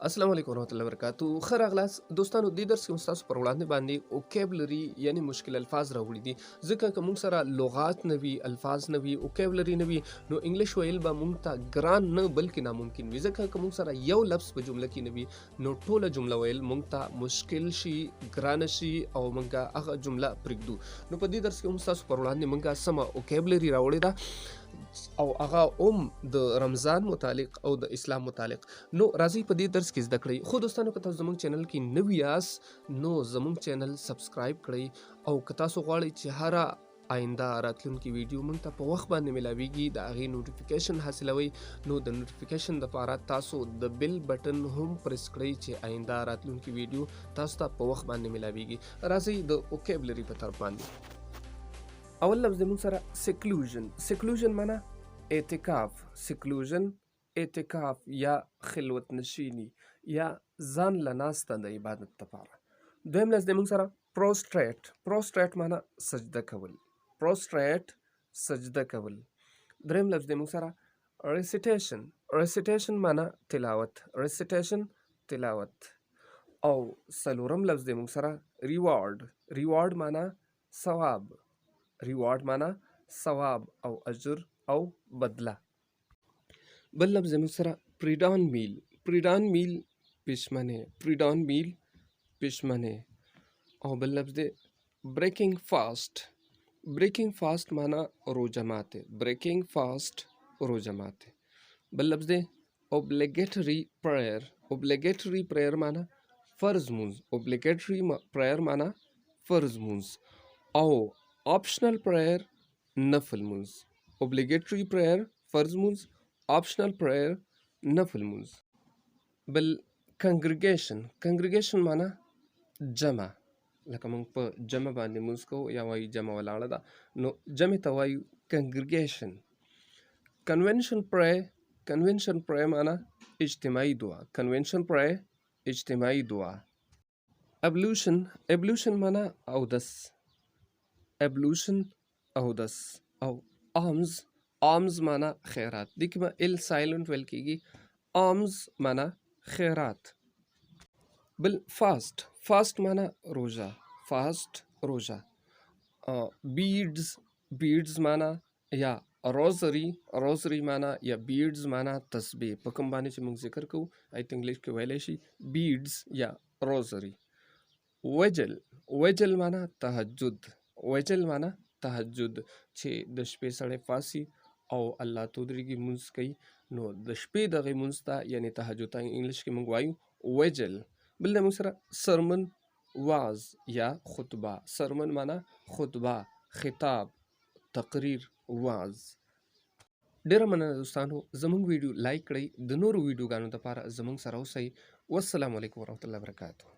السلام علیکم ورحمۃ اللہ وبرکاتہ. ښه راغلاست دوستانو. دې درس کې مو ستاسو پر وړاندې باندې اوکیبلري یعنې مشکل الفاظ راوړي دي. ځکه که موږ سره لغات نه وي، الفاظ نه وي، اوکیبلري نه وي، نو انګلیش ویل به موږ ته ګران نه بلکې ناممکن وي. ځکه که موږ سره یو لفظ په جمله کې نه وي نو ټوله جمله ویل موږ ته مشکل شي، ګرانه شي او موږ هغه جمله پرېږدو. نو په دې درس کې هم ستاسو پر وړاندې موږ سمه اوکیبلري راوړې ده او هغه د رمضان متعلق او د اسلام متعلق. نو راځئ په دې درس کې زده کړئ. خو دوستانو که تاسو زموږ چینل کې نوي یاست نو زموږ چینل سبسکرایب کړئ او که تاسو غواړئ چې هره آینده راتلونکي ویډیو موږ ته په وخت باندې ملاویږي، د هغې نوټیفیکیشن حاصلوئ، نو د نوټیفیکیشن دپاره تاسو د بیل بټن هم پرس کړئ چې آینده راتلونکي ویډیو تاسو ته په وخت باندې ملاویږي. راځئ د اوکیبلري په طرف باندې. اول لفظ د موږ سره سیکلوژن. سیکلوژن معنا اعتکاف. سیکلوژن اعتکاف یا خلوت نشینی یا ځان له ناسته د عبادت دپاره. دویم لفظ د موږ سره پروسټریټ. پروسټریټ معنا سجده کول. پروسټریټ سجده کول. دریم لفظ د موږ سره ریسیټیشن. ریسیټیشن معنا تلاوت. ریسیټیشن تلاوت. او څلورم لفظ د موږ سره ریوارډ. ریوارډ معنا ثواب. ریوارډ معنا ثواب او اجر او بدله. بل لفظ زموږ سره پریډان میل. پریډان میل پشمنه. پریډان میل پشمنه. او بل لفظ دی بریکینګ فاسٹ. بریکینګ فاسٹ معنا روزه ماته. بریکینګ فاسٹ روزه ماته. بل لفظ دی اوبلیګیټري پرییر. اوبلیګیټري پرییر معنا فرض مونځ. اوبلیګیټري پرییر معنا فرض مونځ. او آپشنل پرییر نفل مونځ. اوبلیګیټري پرییر فرض مونځ، آپشنل پرییر نفل مونځ. بل کنګریګیشن. کنګریګیشن معنا جمع. لکه موږ په جمع باندې مونځ کوو یا وایو جمع ولاړه ده نو جمع ته وایو کنګریګیشن. کنونشن پری. کنونشن پری معنا اجتماعي دعا. کنونشن پری اجتماعي دعا. ابلوشن. ابلوشن معنا اودس. ابلوشن اودس. او آمز. آمز معنا خیرات. دې کې به ال سایلنټ ویل کېږي. آمز معنا خیرات. بل فاست. فاست معنا روژه. فاست روژه. بیډز. بیډز معنا یا روزري. روزري معنا یا بیډز معنا تسبیح. په کوم باندې چې موږ ذکر کوو آی تھنک انګلیش کې ویلی شي بیډز یا روزري. وجل. وجل معنا تهجد. وجل معنا تهجد چې د شپې سړی پاسي او الله ته ودرېږي مونځ کوي نو د شپې دغې مونځ ته یعنې تهجد ته انګلیش کې موږ وایو وجل. بل د موږ سره سرمن واز یا خطبه. سرمن معنا خطبه، خطاب، تقریر، واز. ډېره مننه دوستانو. زموږ ویډیو لایک کړئ. د نورو ویډیوګانو دپاره زموږ سره اوسئ. والسلام علیکم ورحمة الله وبرکاتہ.